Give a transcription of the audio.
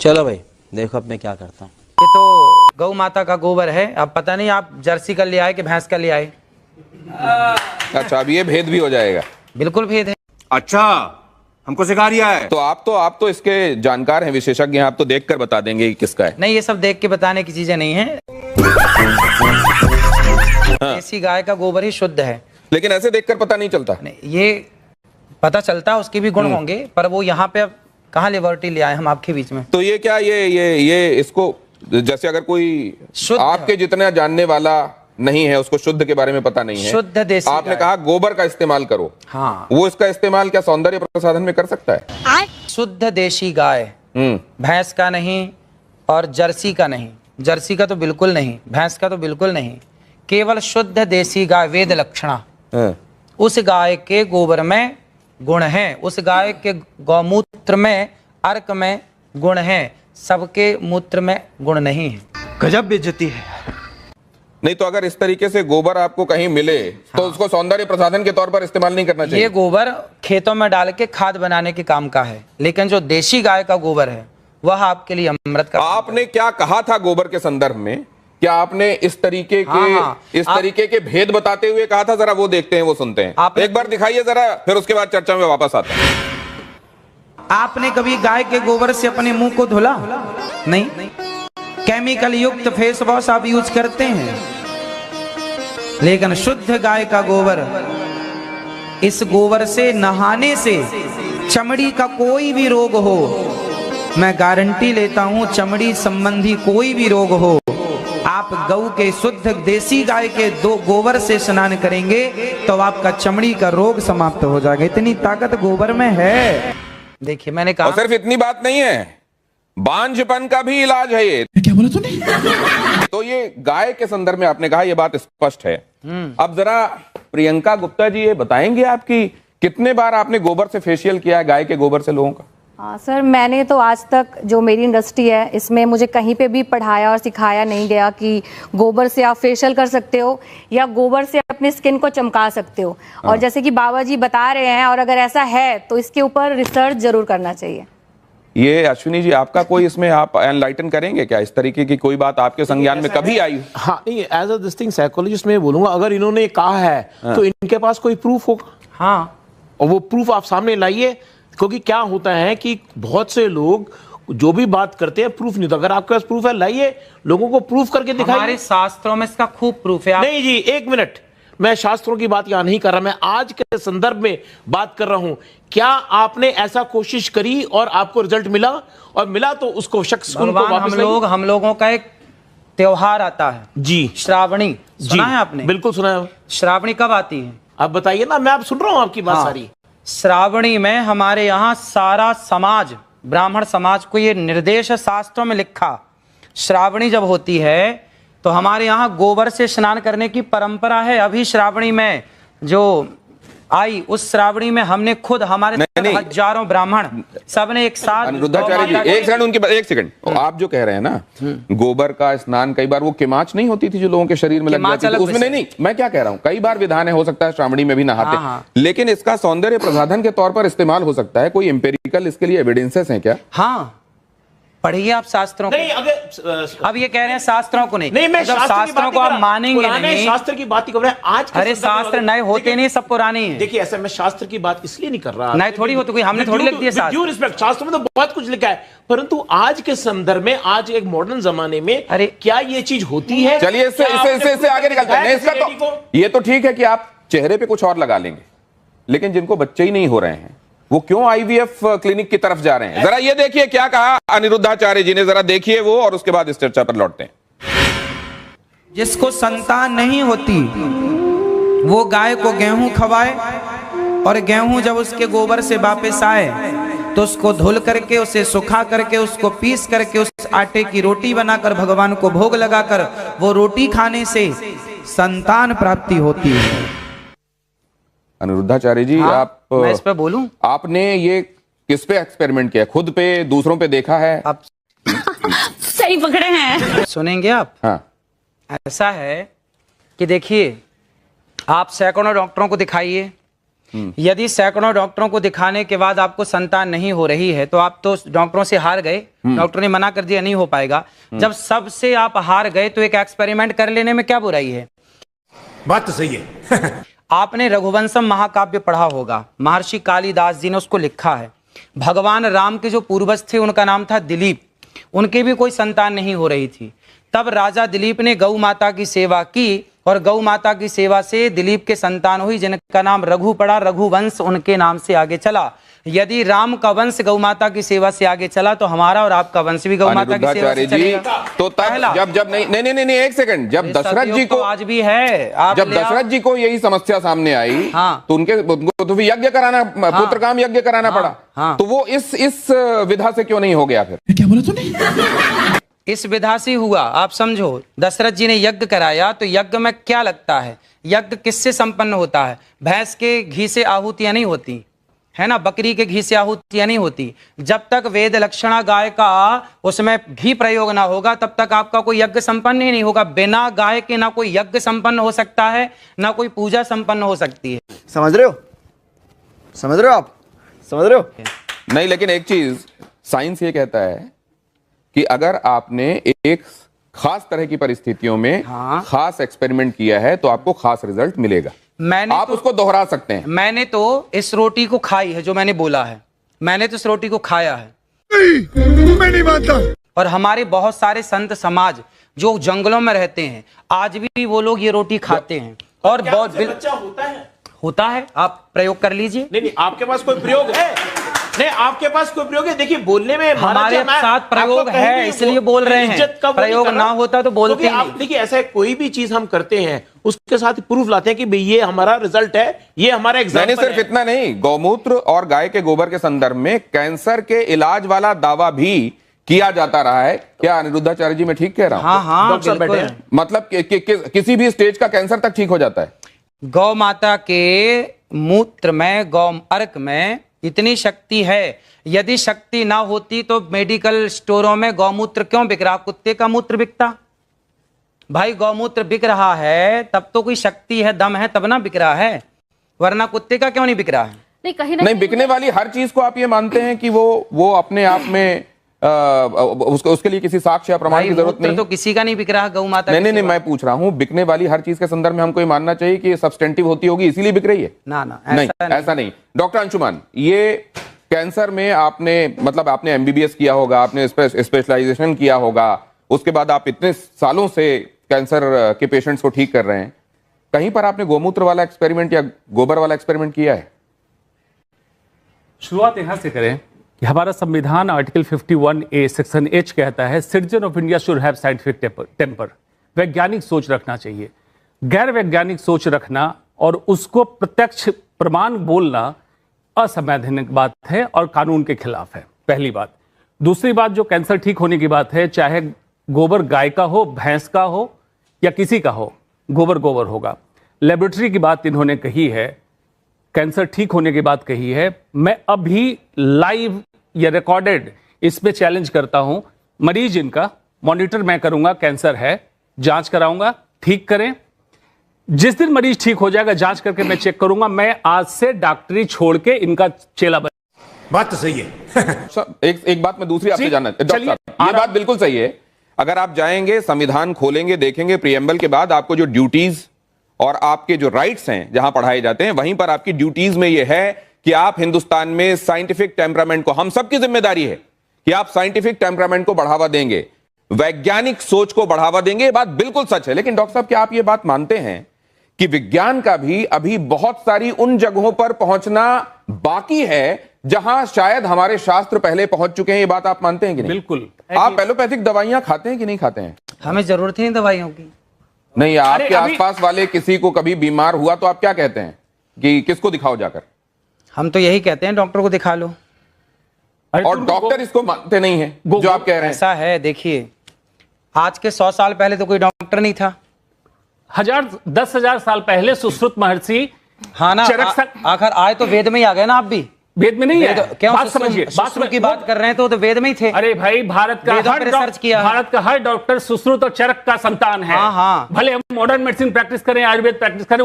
चलो भाई देखो अब मैं क्या करता हूँ। ये तो गौ माता का गोबर है। अब पता नहीं आप जर्सी का ले आए कि भैंस का ले आए। अच्छा, अब ये भेद भी हो जाएगा। बिल्कुल भेद है। अच्छा, हमको सिखा रिया है। तो आप तो इसके जानकार हैं, विशेषज्ञ हैं, आप तो देखकर बता देंगे कि किसका है। नहीं, ये सब देख के बताने की चीजें नहीं है। देसी गाय का गोबर ही शुद्ध है। लेकिन ऐसे देखकर पता नहीं चलता। नहीं, ये पता चलता है, उसके भी गुण होंगे, पर वो यहाँ पे अब कहाँ लिबर्टी ले आए हम आपके बीच में। तो ये क्या ये इसको, जैसे अगर कोई शुद्ध आपके जितना जानने वाला नहीं है, उसको शुद्ध के बारे में पता नहीं है, शुद्ध देसी आपने कहा गोबर का इस्तेमाल करो। हाँ, वो इसका इस्तेमाल क्या सौंदर्य प्रसाधन में कर सकता है? शुद्ध देसी गाय, भैंस का नहीं और जर्सी का नहीं। जर्सी का तो बिल्कुल नहीं, भैंस का तो बिल्कुल नहीं, केवल शुद्ध देसी गाय वेद लक्षणा। उस गाय के गोबर में गुण है, उस गाय के गौमूत्र में, अर्क में गुण है, सबके मूत्र में गुण नहीं है। गजब बेइज्जती है। नहीं तो अगर इस तरीके से गोबर आपको कहीं मिले तो उसको सौंदर्य प्रसाधन के तौर पर इस्तेमाल नहीं करना चाहिए। ये गोबर खेतों में डाल के खाद बनाने के काम का है, लेकिन जो देसी गाय का गोबर है वह आपके लिए अमृत का। आपने क्या कहा था गोबर के संदर्भ में? क्या आपने इस तरीके के तरीके के भेद बताते हुए कहा था? जरा वो देखते हैं, वो सुनते हैं। एक बार दिखाइए जरा, फिर उसके बाद चर्चा में वापस आता है। आपने कभी गाय के गोबर से अपने मुंह को धुला? नहीं। केमिकल युक्त फेस वॉश आप यूज करते हैं, लेकिन शुद्ध गाय का गोबर, इस गोबर से नहाने से चमड़ी का कोई भी रोग हो, मैं गारंटी लेता हूं, चमड़ी संबंधी कोई भी रोग हो, आप गऊ के शुद्ध देसी गाय के दो गोबर से स्नान करेंगे तो आपका चमड़ी का रोग समाप्त हो जाएगा। इतनी ताकत गोबर में है। देखिए, मैंने कहा, और सिर्फ इतनी बात नहीं है, बांझपन का भी इलाज है ये। क्या बोला तूने? तो ये गाय के संदर्भ में आपने कहा, ये बात स्पष्ट है। अब जरा प्रियंका गुप्ता जी ये बताएंगे आपकी कितने बार आपने गोबर से फेशियल किया है, गाय के गोबर से लोगों का? हाँ सर, मैंने तो आज तक जो मेरी इंडस्ट्री है इसमें मुझे कहीं पे भी पढ़ाया और सिखाया नहीं गया कि गोबर से आप फेशियल कर सकते हो या गोबर से अपनी स्किन को चमका सकते हो। और जैसे कि बाबा जी बता रहे हैं, और अगर ऐसा है तो इसके ऊपर रिसर्च जरूर करना चाहिए। ये अश्विनी जी, आपका कोई इसमें आप एनलाइटन करेंगे क्या? इस तरीके की कोई बात आपके संज्ञान में कभी आई? हाँ, नहीं, as a this thing psychologist में बोलूंगा, अगर इन्होंने कहा है तो इनके पास कोई प्रूफ होगा। हाँ, और वो प्रूफ आप सामने लाइए, क्योंकि क्या होता है कि बहुत से लोग जो भी बात करते हैं प्रूफ नहीं होता। अगर आपके पास प्रूफ है, लाइए, लोगों को प्रूफ करके दिखाइए। हमारे शास्त्रों में इसका खूब प्रूफ है। नहीं जी, एक मिनट, मैं शास्त्रों की बात यहां नहीं कर रहा, मैं आज के संदर्भ में बात कर रहा हूं। क्या आपने ऐसा कोशिश करी और आपको रिजल्ट मिला? और मिला तो उसको शख्स को वापस हम लोगों का एक त्योहार आता है जी, श्रावणी। सुना है आपने? बिल्कुल सुना है। श्रावणी कब आती है? आप बताइए ना, मैं आप सुन रहा हूं आपकी बात सारी। श्रावणी में हमारे यहाँ सारा समाज, ब्राह्मण समाज को ये निर्देश शास्त्रों में लिखा, श्रावणी जब होती है तो हमारे यहाँ गोबर से स्नान करने की परंपरा है। अभी श्रावणी में जो आई, उस श्रावणी में हमने खुद, हमारे हजारों ब्राह्मण सबने एक साथ। अनिरुद्धाचार्य जी, एक सेकंड, आप जो कह रहे हैं ना, गोबर का स्नान, कई बार वो किमाच नहीं होती थी जो लोगों के शरीर में लग जाती थी, उसमें नहीं, मैं क्या कह रहा हूँ, कई बार विधान है, हो सकता है श्रावणी में भी नहाते, लेकिन इसका सौंदर्य प्रसाधन के तौर पर इस्तेमाल हो सकता है। कोई एम्पेरिकल इसके लिए एविडेंसेस हैं क्या? हाँ, पढ़िए आप शास्त्रों को। नहीं, अगर अब ये कह रहे हैं शास्त्रों को नहीं, मैं शास्त्रों को आप मानेंगे नहीं। शास्त्र की बात ही कर रहे हैं आज। अरे शास्त्र नए होते नहीं, सब पुराने हैं। देखिए, ऐसा मैं शास्त्र की बात इसलिए नहीं कर रहा, नए थोड़ी होते, कोई हमने थोड़ी लिख दिया। ड्यू रिस्पेक्ट, शास्त्र में तो बहुत कुछ लिखा है, परंतु आज के संदर्भ में, आज एक मॉडर्न जमाने में, अरे क्या ये चीज होती है? चलिए इससे आगे निकलते हैं। इसका तो ये तो ठीक है कि आप चेहरे पे कुछ और लगा लेंगे, लेकिन जिनको बच्चे ही नहीं हो रहे हैं वो क्यों आईवीएफ क्लिनिक की तरफ जा रहे हैं? जरा ये देखिए क्या कहा अनिरुद्धाचार्य जी ने, जरा देखिए वो, और उसके बाद इस चर्चा पर लौटते हैं। जिसको संतान नहीं होती वो गाय को गेहूं खवाए, और गेहूं जब उसके गोबर से वापस आए तो उसको धुल करके, उसे सुखा करके, उसको पीस करके, उस आटे की रोटी बनाकर भगवान को भोग लगाकर, वो रोटी खाने से संतान प्राप्ति होती है। अनिरुद्धाचार्य जी, हाँ, आप, मैं इस पे बोलूं? आपने ये किस पे एक्सपेरिमेंट किया? खुद पे, दूसरों पे देखा है? आप सही पकड़े हैं। सुनेंगे आप? हाँ। ऐसा है कि देखिए, आप सैकड़ों डॉक्टरों को दिखाइए, यदि सैकड़ों डॉक्टरों को दिखाने के बाद आपको संतान नहीं हो रही है तो आप तो डॉक्टरों से हार गए, डॉक्टर ने मना कर दिया नहीं हो पाएगा। जब सबसे आप हार गए तो एक एक्सपेरिमेंट कर लेने में क्या बुराई है? बात तो सही है। आपने रघुवंशम महाकाव्य पढ़ा होगा, महर्षि कालिदास जी ने उसको लिखा है। भगवान राम के जो पूर्वज थे उनका नाम था दिलीप, उनके भी कोई संतान नहीं हो रही थी। तब राजा दिलीप ने गौ माता की सेवा की और गौ माता की सेवा से दिलीप के संतान हुई जिनका नाम रघु पड़ा, रघुवंश उनके नाम से आगे चला। यदि राम का वंश गौ माता की सेवा से आगे चला तो हमारा और आपका वंश भी गौ माता की सेवा से चलेगा। तो तब जब नहीं एक सेकंड, जब दशरथ जी को आज भी है, जब दशरथ जी को यही समस्या सामने आई तो उनको तो भी यज्ञ कराना, पुत्र काम यज्ञ कराना पड़ा। तो वो इस विधा से क्यों नहीं हो गया? फिर क्या बोला तूने? इस विधा से हुआ। आप समझो, दशरथ जी ने यज्ञ कराया तो यज्ञ में क्या लगता है? यज्ञ किससे संपन्न होता है? भैंस के घी से आहुतियां नहीं होती है ना, बकरी के घी से आहुतियां नहीं होती। जब तक वेद लक्षणा गाय का उसमें घी प्रयोग ना होगा तब तक आपका कोई यज्ञ संपन्न ही नहीं होगा। बिना गाय के ना कोई यज्ञ संपन्न हो सकता है, ना कोई पूजा संपन्न हो सकती है। समझ रहे हो? समझ रहे हो आप? समझ रहे हो? नहीं, लेकिन एक चीज साइंस ये कहता है कि अगर आपने एक खास तरह की परिस्थितियों में खास एक्सपेरिमेंट किया है तो आपको खास रिजल्ट मिलेगा। आप उसको दोहरा सकते हैं। मैंने तो इस रोटी को खाई है, जो मैंने बोला है, मैंने तो इस रोटी को खाया है। मैं नहीं मानता। और हमारे बहुत सारे संत समाज जो जंगलों में रहते हैं आज भी वो लोग ये रोटी खाते हैं। और बहुत बच्चा होता है, आप प्रयोग कर लीजिए। नहीं, आपके पास कोई प्रयोग है? नहीं, आपके पास कोई प्रयोग है? देखिए, बोलने में हमारे साथ प्रयोग है इसलिए बोल रहे हैं, प्रयोग ना होता तो बोलते नहीं। देखिए, ऐसा कोई भी चीज हम करते हैं उसके साथ प्रूफ लाते हैं कि भाई ये हमारा रिजल्ट है, ये हमारा एग्जाम्पल है। सिर्फ इतना नहीं, गौमूत्र और गाय के गोबर के संदर्भ में कैंसर के इलाज वाला दावा भी किया जाता रहा है। क्या अनिरुद्धाचार्य जी मैं ठीक कह रहा हूं? हाँ, डॉक्टर साहब बैठे हैं। मतलब किसी भी स्टेज का कैंसर तक ठीक हो जाता है। गौ माता के मूत्र में, गौ अर्क में इतनी शक्ति है। यदि शक्ति ना होती तो मेडिकल स्टोरों में गौमूत्र क्यों बिक रहा? कुत्ते का मूत्र बिकता भाई। गौमूत्र बिक रहा है तब तो कोई शक्ति है, दम है, तब ना बिक रहा है, वरना कुत्ते का क्यों नहीं बिक रहा है? नहीं, कहीं नहीं, बिकने वाली हर चीज को आप ये मानते हैं कि वो अपने आप में उसके लिए किसी साक्ष्य या प्रमाण की जरूरत नहीं? तो किसी का नहीं बिक रहा गौ माता। नहीं, मैं पूछ रहा हूं, बिकने वाली हर चीज के संदर्भ में हमको ये मानना चाहिए कि सब्सटेंटिव होती होगी इसीलिए बिक रही है? ना, ऐसा नहीं। डॉक्टर अंशुमान, ये कैंसर में आपने एमबीबीएस किया होगा, आपने स्पेशलाइजेशन किया होगा, उसके बाद आप इतने सालों से कैंसर के पेशेंट्स को ठीक कर रहे हैं। कहीं पर आपने गोमूत्र वाला एक्सपेरिमेंट या गोबर वाला एक्सपेरिमेंट किया है? शुरुआत यहां से करें कि हमारा संविधान आर्टिकल 51A सेक्शन H कहता है citizen of India should have scientific temper. वैज्ञानिक सोच रखना चाहिए। गैर वैज्ञानिक सोच रखना और उसको प्रत्यक्ष प्रमाण बोलना असंवैधानिक बात है और कानून के खिलाफ है, पहली बात। दूसरी बात, जो कैंसर ठीक होने की बात है, चाहे गोबर गाय का हो, भैंस का हो या किसी का हो, गोबर होगा। लेबोरेटरी की बात इन्होंने कही है, कैंसर ठीक होने की बात कही है। मैं अभी लाइव या रिकॉर्डेड इस पे चैलेंज करता हूं, मरीज इनका मॉनिटर मैं करूंगा, कैंसर है, जांच कराऊंगा, ठीक करें। जिस दिन मरीज ठीक हो जाएगा जांच करके मैं चेक करूंगा, मैं आज से डॉक्टरी छोड़ के इनका चेला बन। बात तो सही है। एक बात मैं दूसरी आपसे जानना, डॉक्टर साहब ये बात बिल्कुल सही है। अगर आप जाएंगे, संविधान खोलेंगे, देखेंगे प्रीएम्बल के बाद आपको जो ड्यूटीज और आपके जो राइट्स हैं जहां पढ़ाए जाते हैं, वहीं पर आपकी ड्यूटीज में यह है कि आप हिंदुस्तान में साइंटिफिक टेम्परामेंट को, हम सबकी जिम्मेदारी है कि आप साइंटिफिक टेम्परामेंट को बढ़ावा देंगे, वैज्ञानिक सोच को बढ़ावा देंगे। ये बात बिल्कुल सच है। लेकिन डॉक्टर साहब, क्या आप ये बात मानते हैं कि विज्ञान का भी अभी बहुत सारी उन जगहों पर पहुंचना बाकी है जहां शायद हमारे शास्त्र पहले पहुंच चुके हैं? ये बात आप मानते हैं कि नहीं? बिल्कुल। आप एलोपैथिक दवाइयां खाते हैं कि नहीं खाते हैं? हमें जरूरत है दवाइयों की। नहीं, आपके आसपास वाले किसी को कभी बीमार हुआ तो आप क्या कहते हैं कि किसको दिखाओ जाकर? हम तो यही कहते हैं, डॉक्टर को दिखा लो। और डॉक्टर इसको मानते नहीं है जो आप कह रहे हैं। ऐसा है, देखिए, आज के 100 साल पहले तो कोई डॉक्टर नहीं था। 10,000 साल पहले सुश्रुत महर्षि, हाँ ना, आखिर आए तो वेद में ही आ गए ना। आप भी वेद में नहीं है, क्यों बात समझिए, बात की बात कर रहे हैं तो वेद में ही थे। अरे भाई, भारत का हर डॉक्टर सुश्रुत और चरक का संतान है। हाँ। भले हम मॉडर्न मेडिसिन प्रैक्टिस करें, आयुर्वेद प्रैक्टिस करें,